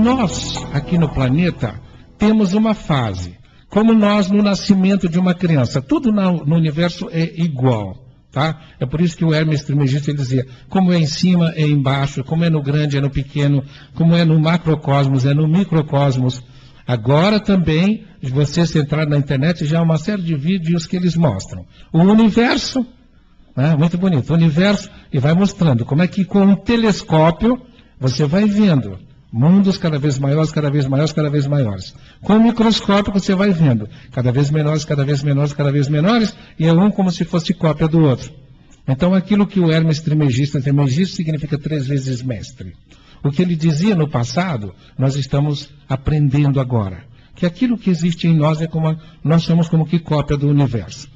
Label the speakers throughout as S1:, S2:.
S1: Nós, aqui no planeta, temos uma fase, como nós no nascimento de uma criança. Tudo no universo é igual, tá? É por isso que o Hermes Trismegisto ele dizia, como é em cima, é embaixo, como é no grande, é no pequeno, como é no macrocosmos, é no microcosmos. Agora também, você se entrar na internet, já há uma série de vídeos que eles mostram. O universo, né, muito bonito, o universo, e vai mostrando como é que com um telescópio você vai vendo mundos cada vez maiores, cada vez maiores, cada vez maiores. Com o microscópio você vai vendo cada vez menores, cada vez menores, cada vez menores, e é um como se fosse cópia do outro. Então aquilo que o Hermes Trismegisto significa 3 vezes mestre. O que ele dizia no passado, nós estamos aprendendo agora. Que aquilo que existe em nós é como nós somos como que cópia do universo.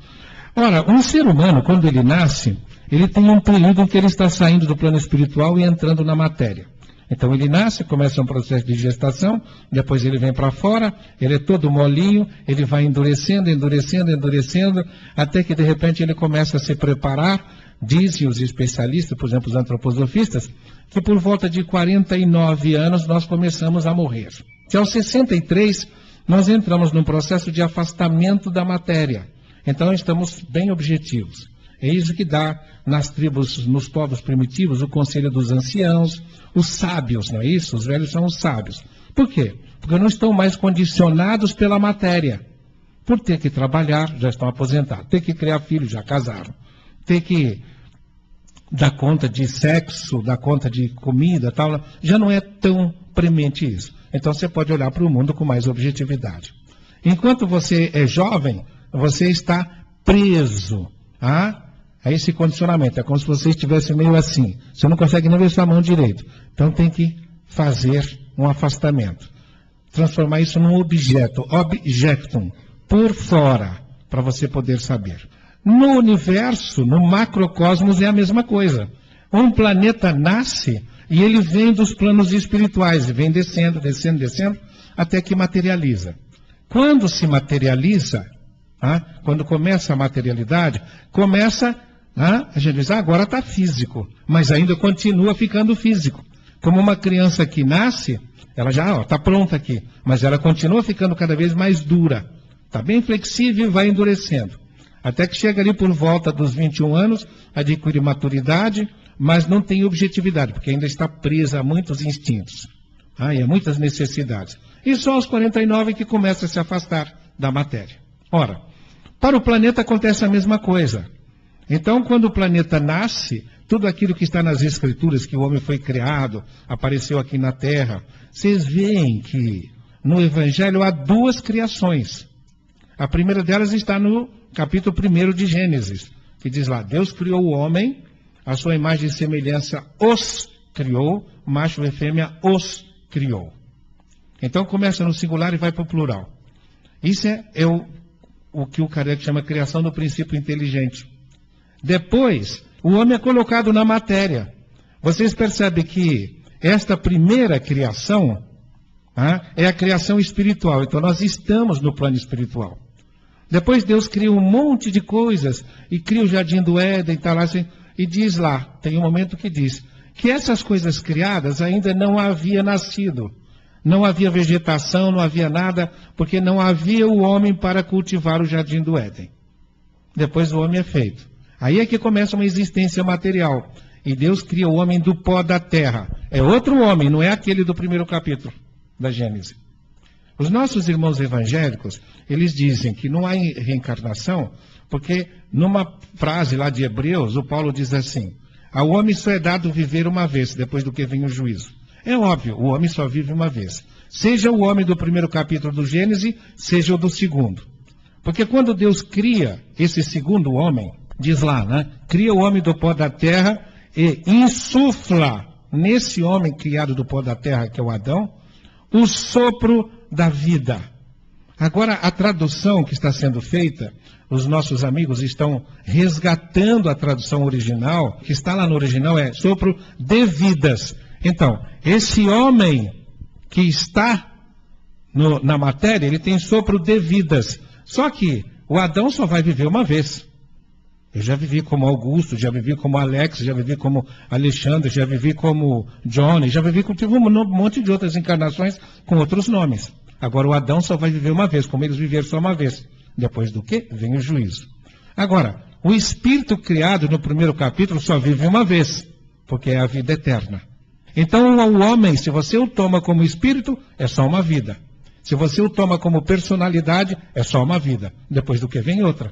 S1: Ora, um ser humano, quando ele nasce, ele tem um período em que ele está saindo do plano espiritual e entrando na matéria. Então ele nasce, começa um processo de gestação, depois ele vem para fora, ele é todo molinho, ele vai endurecendo, endurecendo, endurecendo, até que de repente ele começa a se preparar. Dizem os especialistas, por exemplo, os antroposofistas, que por volta de 49 anos nós começamos a morrer. Que aos 63 nós entramos num processo de afastamento da matéria. Então estamos bem objetivos. É isso que dá nas tribos, nos povos primitivos, o conselho dos anciãos, os sábios, não é isso? Os velhos são os sábios. Por quê? Porque não estão mais condicionados pela matéria. Por ter que trabalhar, já estão aposentados. Ter que criar filhos, já casaram. Ter que dar conta de sexo, dar conta de comida, tal, já não é tão premente isso. Então você pode olhar para o mundo com mais objetividade. Enquanto você é jovem, você está preso a esse condicionamento. É como se você estivesse meio assim. Você não consegue nem ver sua mão direito. Então tem que fazer um afastamento. Transformar isso num objeto, objectum, por fora, para você poder saber. No universo, no macrocosmos, é a mesma coisa. Um planeta nasce e ele vem dos planos espirituais, e vem descendo, descendo, descendo, até que materializa. Quando se materializa, quando começa a materialidade, começa a gente diz, agora está físico, mas ainda continua ficando físico. Como uma criança que nasce, ela já está pronta aqui, mas ela continua ficando cada vez mais dura. Está bem flexível e vai endurecendo. Até que chega ali por volta dos 21 anos, adquire maturidade, mas não tem objetividade, porque ainda está presa a muitos instintos, e a muitas necessidades. E só aos 49 que começa a se afastar da matéria. Ora, para o planeta acontece a mesma coisa. Então, quando o planeta nasce, tudo aquilo que está nas escrituras, que o homem foi criado, apareceu aqui na Terra, vocês veem que no Evangelho há 2 criações. A primeira delas está no capítulo 1 de Gênesis, que diz lá, Deus criou o homem, a sua imagem e semelhança os criou, macho e fêmea os criou. Então começa no singular e vai para o plural. Isso é o que o Kardec chama de criação do princípio inteligente. Depois, o homem é colocado na matéria. Vocês percebem que esta primeira criação é a criação espiritual. Então nós estamos no plano espiritual. Depois Deus cria um monte de coisas, e cria o Jardim do Éden, tá lá, assim, e diz lá, tem um momento que diz, que essas coisas criadas ainda não havia nascido. Não havia vegetação, não havia nada, porque não havia o homem para cultivar o Jardim do Éden. Depois o homem é feito. Aí é que começa uma existência material. E Deus cria o homem do pó da terra. É outro homem, não é aquele do primeiro capítulo da Gênesis. Os nossos irmãos evangélicos, eles dizem que não há reencarnação, porque numa frase lá de Hebreus, o Paulo diz assim, ao homem só é dado viver uma vez, depois do que vem o juízo. É óbvio, o homem só vive uma vez. Seja o homem do primeiro capítulo do Gênesis, seja o do segundo. Porque quando Deus cria esse segundo homem, diz lá, cria o homem do pó da terra e insufla nesse homem criado do pó da terra, que é o Adão, o sopro da vida. Agora, a tradução que está sendo feita, os nossos amigos estão resgatando a tradução original, que está lá no original, é sopro de vidas. Então, esse homem que está na matéria, ele tem sopro de vidas. Só que o Adão só vai viver uma vez. Eu já vivi como Augusto, já vivi como Alex, já vivi como Alexandre, já vivi como Johnny, já vivi com tive um monte de outras encarnações com outros nomes. Agora o Adão só vai viver uma vez, como eles viveram só uma vez. Depois do que? Vem o juízo. Agora, o espírito criado no primeiro capítulo só vive uma vez, porque é a vida eterna. Então o homem, se você o toma como espírito, é só uma vida. Se você o toma como personalidade, é só uma vida. Depois do que vem outra.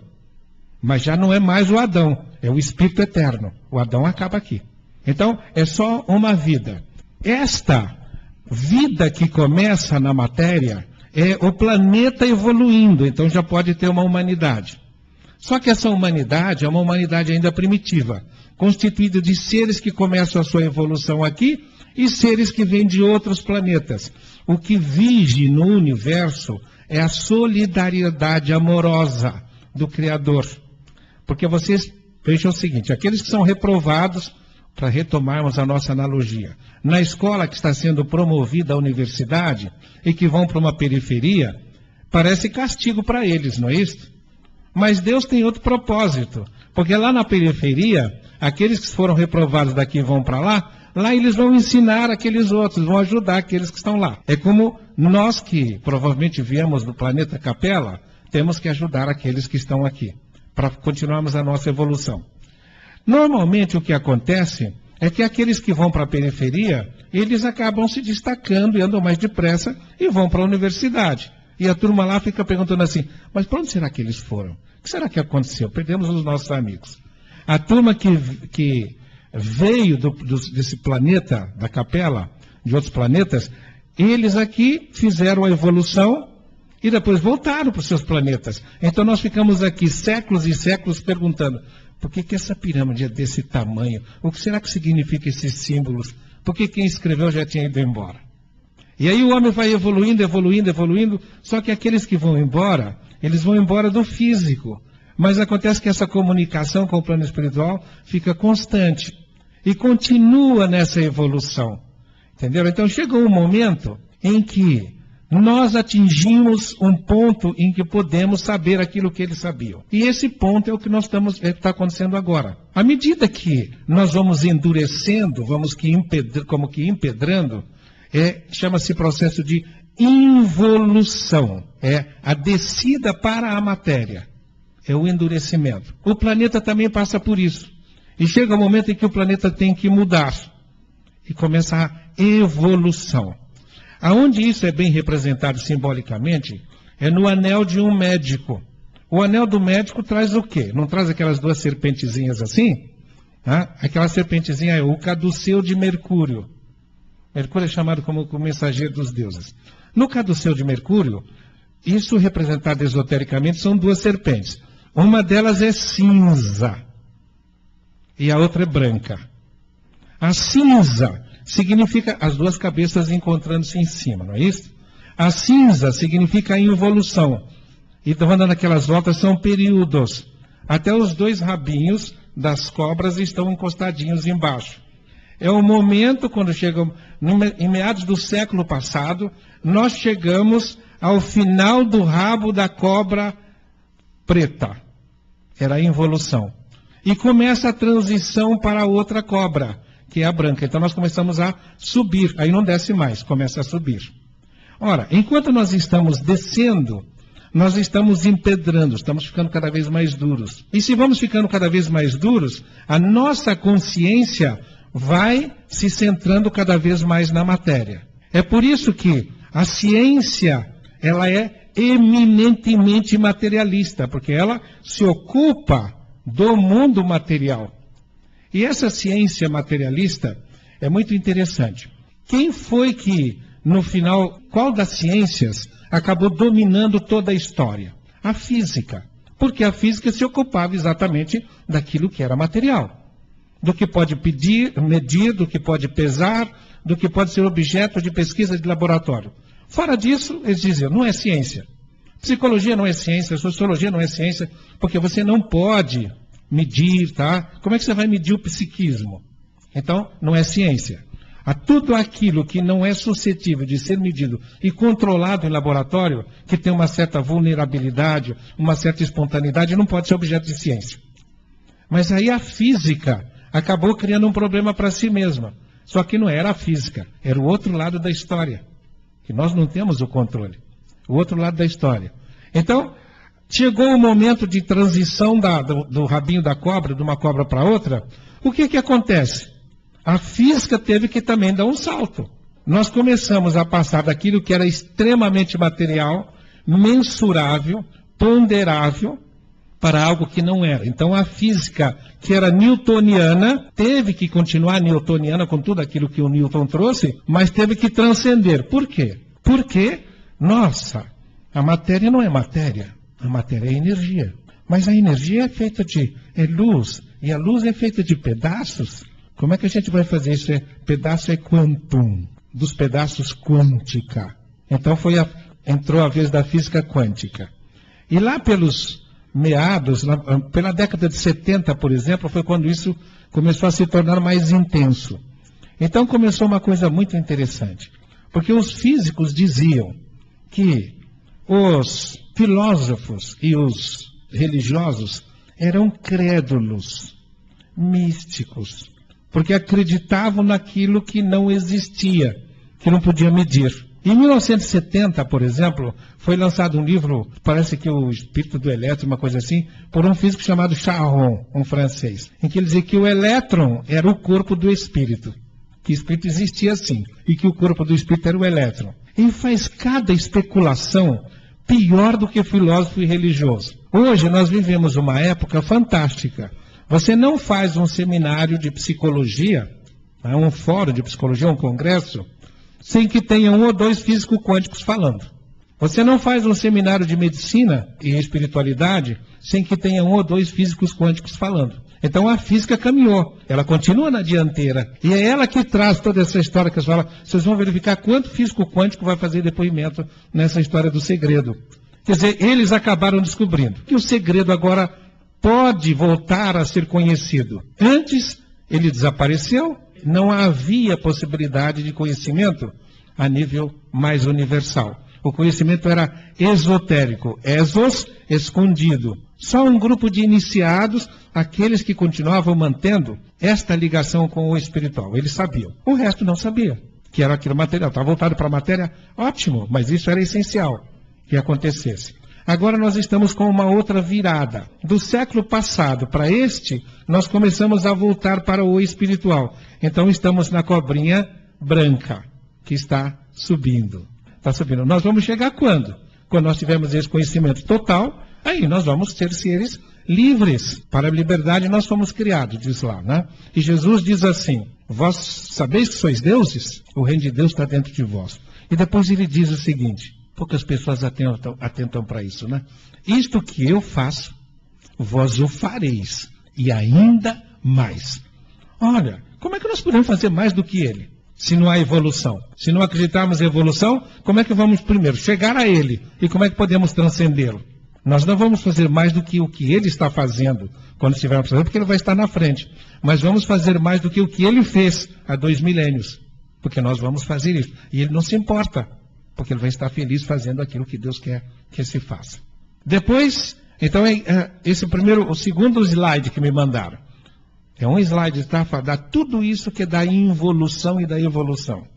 S1: Mas já não é mais o Adão, é o espírito eterno. O Adão acaba aqui. Então, é só uma vida. Esta vida que começa na matéria é o planeta evoluindo, então já pode ter uma humanidade. Só que essa humanidade é uma humanidade ainda primitiva, constituída de seres que começam a sua evolução aqui e seres que vêm de outros planetas. O que vige no universo é a solidariedade amorosa do Criador. Porque vocês vejam o seguinte, aqueles que são reprovados, para retomarmos a nossa analogia, na escola que está sendo promovida à universidade e que vão para uma periferia, parece castigo para eles, não é isso? Mas Deus tem outro propósito, porque lá na periferia, aqueles que foram reprovados daqui vão para lá eles vão ensinar aqueles outros, vão ajudar aqueles que estão lá. É como nós que provavelmente viemos do planeta Capela, temos que ajudar aqueles que estão aqui, para continuarmos a nossa evolução. Normalmente o que acontece é que aqueles que vão para a periferia, eles acabam se destacando e andam mais depressa e vão para a universidade. E a turma lá fica perguntando assim, mas para onde será que eles foram? O que será que aconteceu? Perdemos os nossos amigos. A turma que veio desse planeta, da Capela, de outros planetas, eles aqui fizeram a evolução e depois voltaram para os seus planetas. Então nós ficamos aqui séculos e séculos perguntando, por que essa pirâmide é desse tamanho? O que será que significa esses símbolos? Por que quem escreveu já tinha ido embora? E aí o homem vai evoluindo, só que aqueles que vão embora, eles vão embora do físico. Mas acontece que essa comunicação com o plano espiritual fica constante e continua nessa evolução. Entendeu? Então chega um momento em que nós atingimos um ponto em que podemos saber aquilo que eles sabiam. E esse ponto é o que nós está acontecendo agora. À medida que nós vamos endurecendo, como que empedrando, chama-se processo de involução. É a descida para a matéria. É o endurecimento. O planeta também passa por isso. E chega um momento em que o planeta tem que mudar. E começa a evolução. Aonde isso é bem representado simbolicamente, é no anel de um médico. O anel do médico traz o quê? Não traz aquelas duas serpentezinhas assim? Aquela serpentezinha é o caduceu de Mercúrio. Mercúrio é chamado como o mensageiro dos deuses. No caduceu de Mercúrio, isso representado esotericamente são duas serpentes. Uma delas é cinza e a outra é branca. A cinza significa as duas cabeças encontrando-se em cima, não é isso? A cinza significa a involução. E dando aquelas voltas são períodos. Até os dois rabinhos das cobras estão encostadinhos embaixo. É o momento, quando chegamos, em meados do século passado, nós chegamos ao final do rabo da cobra preta. Era a involução. E começa a transição para a outra cobra, que é a branca. Então nós começamos a subir, aí não desce mais, começa a subir. Ora, enquanto nós estamos descendo, nós estamos empedrando, estamos ficando cada vez mais duros. E se vamos ficando cada vez mais duros, a nossa consciência vai se centrando cada vez mais na matéria. É por isso que a ciência, ela é eminentemente materialista, porque ela se ocupa do mundo material. E essa ciência materialista é muito interessante. Quem foi que, no final, qual das ciências acabou dominando toda a história? A física. Porque a física se ocupava exatamente daquilo que era material. Do que pode medir, do que pode pesar, do que pode ser objeto de pesquisa de laboratório. Fora disso, eles diziam, não é ciência. Psicologia não é ciência, sociologia não é ciência, porque você não pode medir, tá? Como é que você vai medir o psiquismo? Então, não é ciência. Tudo aquilo que não é suscetível de ser medido e controlado em laboratório, que tem uma certa vulnerabilidade, uma certa espontaneidade, não pode ser objeto de ciência. Mas aí a física acabou criando um problema para si mesma. Só que não era a física, era o outro lado da história, que nós não temos o controle. O outro lado da história. Então, chegou o momento de transição do rabinho da cobra, de uma cobra para outra. O que acontece? A física teve que também dar um salto. Nós começamos a passar daquilo que era extremamente material, mensurável, ponderável, para algo que não era. Então a física, que era newtoniana, teve que continuar newtoniana com tudo aquilo que o Newton trouxe, mas teve que transcender. Por quê? Porque, nossa, a matéria não é matéria, a matéria é energia. Mas a energia é feita de luz, e a luz é feita de pedaços. Como é que a gente vai fazer isso? Pedaço é quantum, dos pedaços quântica. Então entrou a vez da física quântica. E lá pelos meados, pela década de 70, por exemplo, foi quando isso começou a se tornar mais intenso. Então começou uma coisa muito interessante, porque os físicos diziam que os filósofos e os religiosos eram crédulos, místicos, porque acreditavam naquilo que não existia, que não podia medir. Em 1970, por exemplo, foi lançado um livro, parece que o Espírito do Elétron, uma coisa assim, por um físico chamado Charron, um francês, em que ele dizia que o elétron era o corpo do espírito, que o espírito existia assim, e que o corpo do espírito era o elétron. Ele faz cada especulação pior do que filósofo e religioso. Hoje nós vivemos uma época fantástica. Você não faz um seminário de psicologia, um fórum de psicologia, um congresso, sem que tenha um ou dois físicos quânticos falando. Você não faz um seminário de medicina e espiritualidade sem que tenha um ou dois físicos quânticos falando. Então a física caminhou, ela continua na dianteira. E é ela que traz toda essa história que você fala. Vocês vão verificar quanto físico quântico vai fazer depoimento nessa história do segredo. Quer dizer, eles acabaram descobrindo que o segredo agora pode voltar a ser conhecido. Antes ele desapareceu. Não havia possibilidade de conhecimento a nível mais universal. O conhecimento era esotérico, exos, escondido. Só um grupo de iniciados, aqueles que continuavam mantendo esta ligação com o espiritual. Eles sabiam. O resto não sabia, que era aquilo material. Estava voltado para a matéria, ótimo, mas isso era essencial que acontecesse. Agora nós estamos com uma outra virada. Do século passado para este, nós começamos a voltar para o espiritual. Então estamos na cobrinha branca, que está subindo. Está subindo. Nós vamos chegar quando? Quando nós tivermos esse conhecimento total, aí nós vamos ser seres livres. Para a liberdade nós fomos criados, diz lá, né? E Jesus diz assim, vós sabeis que sois deuses? O reino de Deus está dentro de vós. E depois ele diz o seguinte, poucas pessoas atentam para isso, né? Isto que eu faço, vós o fareis, e ainda mais. Olha, como é que nós podemos fazer mais do que ele, se não há evolução? Se não acreditarmos em evolução, como é que vamos primeiro chegar a ele? E como é que podemos transcendê-lo? Nós não vamos fazer mais do que o que ele está fazendo, quando estivermos fazendo, porque ele vai estar na frente. Mas vamos fazer mais do que o que ele fez há 2 milênios, porque nós vamos fazer isso. E ele não se importa, porque ele vai estar feliz fazendo aquilo que Deus quer que se faça. Depois, então, o segundo slide que me mandaram. É um slide, tá? Para dar tudo isso que é da involução e da evolução.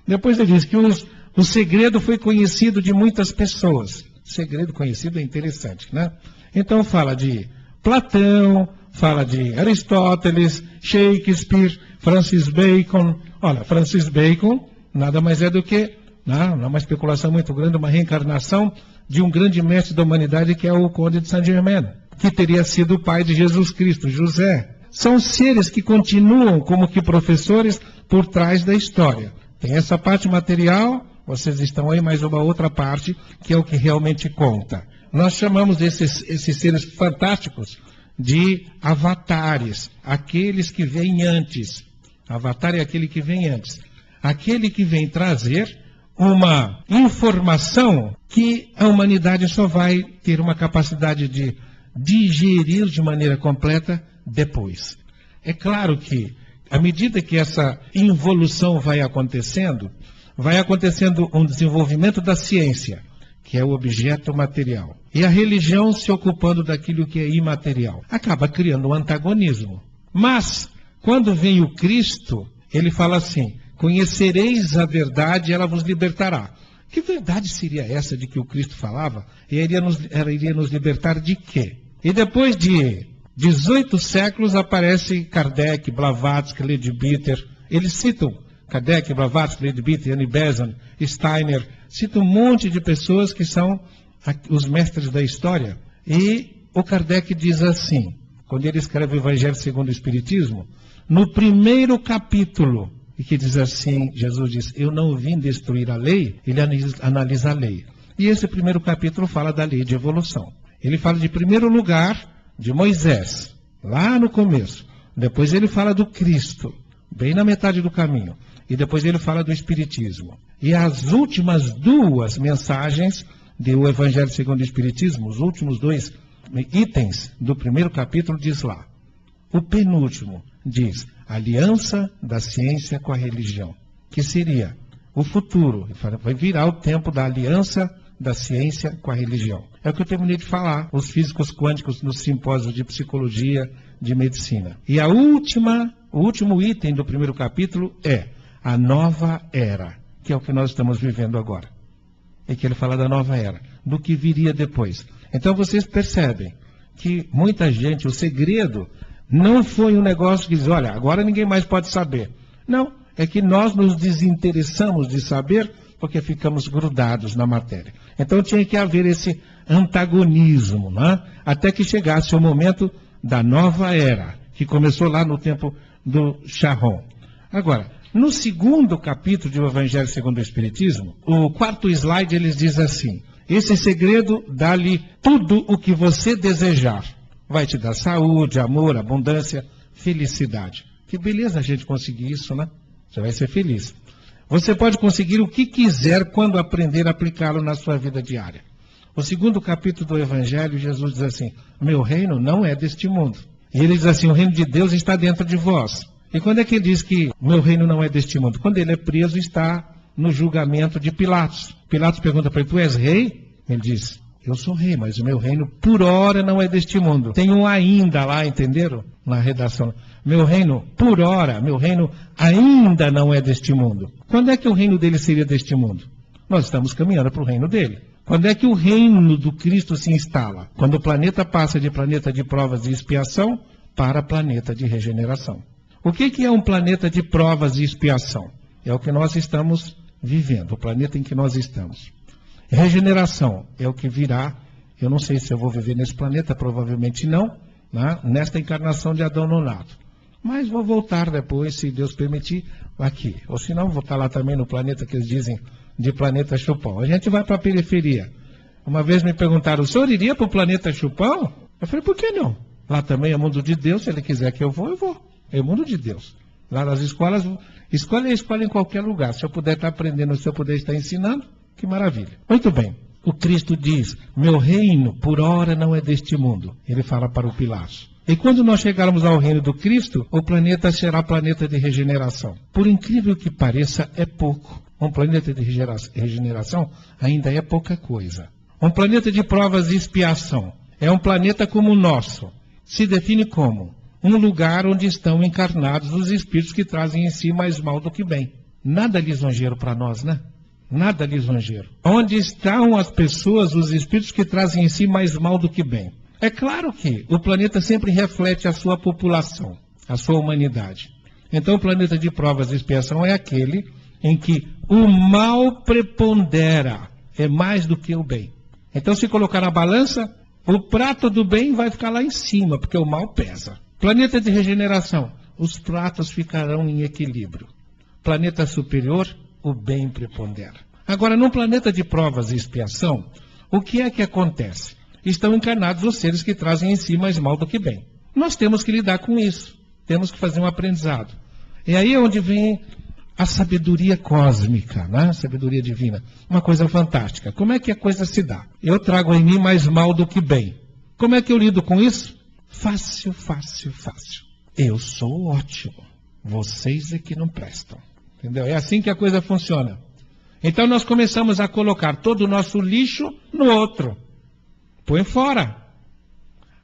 S1: Depois ele diz que o segredo foi conhecido de muitas pessoas. Segredo conhecido é interessante, né? Então fala de Platão, fala de Aristóteles, Shakespeare, Francis Bacon. Olha, Francis Bacon nada mais é do que, não é uma especulação muito grande, uma reencarnação de um grande mestre da humanidade que é o Conde de Saint-Germain, que teria sido o pai de Jesus Cristo, José. São seres que continuam como que professores por trás da história. Tem essa parte material, vocês estão aí, mais uma outra parte, que é o que realmente conta. Nós chamamos esses seres fantásticos de avatares, aqueles que vêm antes. Avatar é aquele que vem antes. Aquele que vem trazer uma informação que a humanidade só vai ter uma capacidade de digerir de maneira completa depois. É claro que, à medida que essa involução vai acontecendo um desenvolvimento da ciência, que é o objeto material, e a religião se ocupando daquilo que é imaterial. Acaba criando um antagonismo. Mas, quando vem o Cristo, ele fala assim: conhecereis a verdade e ela vos libertará. Que verdade seria essa de que o Cristo falava? E ela iria nos libertar de quê? E depois de 18 séculos aparece Kardec, Blavatsky, Leadbeater. Eles citam Kardec, Blavatsky, Leadbeater, Annie Besant, Steiner, citam um monte de pessoas que são os mestres da história. E o Kardec diz assim, quando ele escreve o Evangelho segundo o Espiritismo, no primeiro capítulo, e que diz assim, Jesus diz: eu não vim destruir a lei, ele analisa a lei. E esse primeiro capítulo fala da lei de evolução. Ele fala de primeiro lugar de Moisés, lá no começo. Depois ele fala do Cristo, bem na metade do caminho. E depois ele fala do Espiritismo. E as últimas duas mensagens do Evangelho segundo o Espiritismo, os últimos 2 itens do primeiro capítulo, diz lá. O penúltimo diz: aliança da ciência com a religião, que seria o futuro. Vai virar o tempo da aliança da ciência com a religião. É o que eu terminei de falar, os físicos quânticos nos simpósios de psicologia, de medicina. E o último item do primeiro capítulo é a nova era, que é o que nós estamos vivendo agora. E que ele fala da nova era, do que viria depois. Então vocês percebem que muita gente, o segredo não foi um negócio que diz: olha, agora ninguém mais pode saber. Não, é que nós nos desinteressamos de saber porque ficamos grudados na matéria. Então tinha que haver esse antagonismo, né? Até que chegasse o momento da nova era, que começou lá no tempo do Charron. Agora, no segundo capítulo do Evangelho segundo o Espiritismo, o 4º slide, eles dizem assim: esse segredo dá-lhe tudo o que você desejar. Vai te dar saúde, amor, abundância, felicidade. Que beleza a gente conseguir isso, né? Você vai ser feliz. Você pode conseguir o que quiser quando aprender a aplicá-lo na sua vida diária. O segundo capítulo do Evangelho, Jesus diz assim: meu reino não é deste mundo. E ele diz assim: o reino de Deus está dentro de vós. E quando é que ele diz que meu reino não é deste mundo? Quando ele é preso, está no julgamento de Pilatos. Pilatos pergunta para ele: tu és rei? Ele diz: eu sou rei, mas o meu reino por hora não é deste mundo. Tem um ainda lá, entenderam? Na redação. Meu reino por hora, meu reino ainda não é deste mundo. Quando é que o reino dele seria deste mundo? Nós estamos caminhando para o reino dele. Quando é que o reino do Cristo se instala? Quando o planeta passa de planeta de provas e expiação para planeta de regeneração. O que é um planeta de provas e expiação? É o que nós estamos vivendo, o planeta em que nós estamos. Regeneração é o que virá. Eu não sei se eu vou viver nesse planeta, provavelmente não, né? Nesta encarnação de Adão Nonato. Mas vou voltar depois, se Deus permitir, aqui. Ou se não, vou estar lá também no planeta que eles dizem de planeta Chupão. A gente vai para a periferia. Uma vez me perguntaram: o senhor iria para o planeta Chupão? Eu falei: por que não? Lá também é mundo de Deus, se ele quiser que eu vou, eu vou. É o mundo de Deus. Lá nas escolas, escolhe em qualquer lugar. Se eu puder estar aprendendo, se eu puder estar ensinando, que maravilha. Muito bem. O Cristo diz: meu reino por hora não é deste mundo. Ele fala para o Pilatos. E quando nós chegarmos ao reino do Cristo, o planeta será planeta de regeneração. Por incrível que pareça, é pouco. Um planeta de regeneração ainda é pouca coisa. Um planeta de provas e expiação é um planeta como o nosso. Se define como um lugar onde estão encarnados os espíritos que trazem em si mais mal do que bem. Nada lisonjeiro para nós, né? Nada lisonjeiro. Onde estão as pessoas, os espíritos que trazem em si mais mal do que bem. É claro que o planeta sempre reflete a sua população, a sua humanidade. Então o planeta de provas e expiação é aquele em que o mal prepondera, é mais do que o bem. Então se colocar na balança, o prato do bem vai ficar lá em cima, porque o mal pesa. Planeta de regeneração, os pratos ficarão em equilíbrio. Planeta superior, o bem prepondera. Agora, num planeta de provas e expiação, o que é que acontece? Estão encarnados os seres que trazem em si mais mal do que bem. Nós temos que lidar com isso. Temos que fazer um aprendizado. E aí é onde vem a sabedoria cósmica, né? A sabedoria divina. Uma coisa fantástica. Como é que a coisa se dá? Eu trago em mim mais mal do que bem. Como é que eu lido com isso? Fácil, fácil, fácil. Eu sou ótimo. Vocês é que não prestam. Entendeu? É assim que a coisa funciona. Então nós começamos a colocar todo o nosso lixo no outro. Põe fora.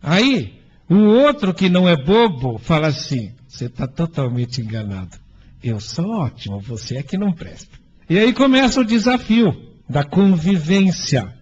S1: Aí, o outro que não é bobo fala assim, você está totalmente enganado. Eu sou ótimo, você é que não presta. E aí começa o desafio da convivência.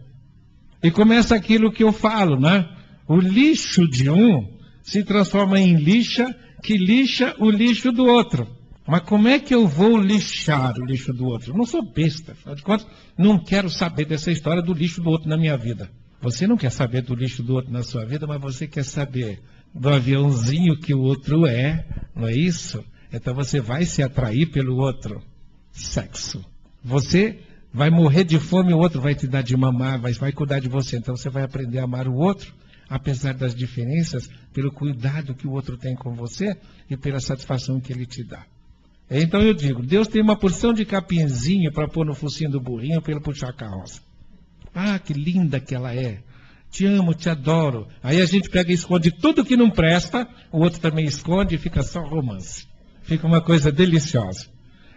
S1: E começa aquilo que eu falo, né? O lixo de um se transforma em lixa, que lixa o lixo do outro. Mas como é que eu vou lixar o lixo do outro? Eu não sou besta, afinal de contas, não quero saber dessa história do lixo do outro na minha vida. Você não quer saber do lixo do outro na sua vida, mas você quer saber do aviãozinho que o outro é, não é isso? Então você vai se atrair pelo outro. Sexo. Você vai morrer de fome, o outro vai te dar de mamar, vai cuidar de você. Então você vai aprender a amar o outro, apesar das diferenças, pelo cuidado que o outro tem com você e pela satisfação que ele te dá. Então eu digo, Deus tem uma porção de capinzinho para pôr no focinho do burrinho para ele puxar a carroça. Ah, que linda que ela é. Te amo, te adoro. Aí a gente pega e esconde tudo que não presta, o outro também esconde e fica só romance. Fica uma coisa deliciosa.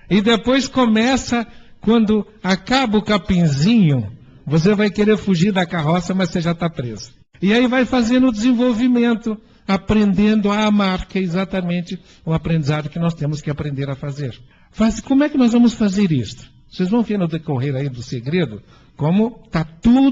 S1: E depois começa, quando acaba o capinzinho, você vai querer fugir da carroça, mas você já está preso. E aí vai fazendo o desenvolvimento, aprendendo a amar, que é exatamente o aprendizado que nós temos que aprender a fazer. Como é que nós vamos fazer isso? Vocês vão ver no decorrer aí do segredo, como está tudo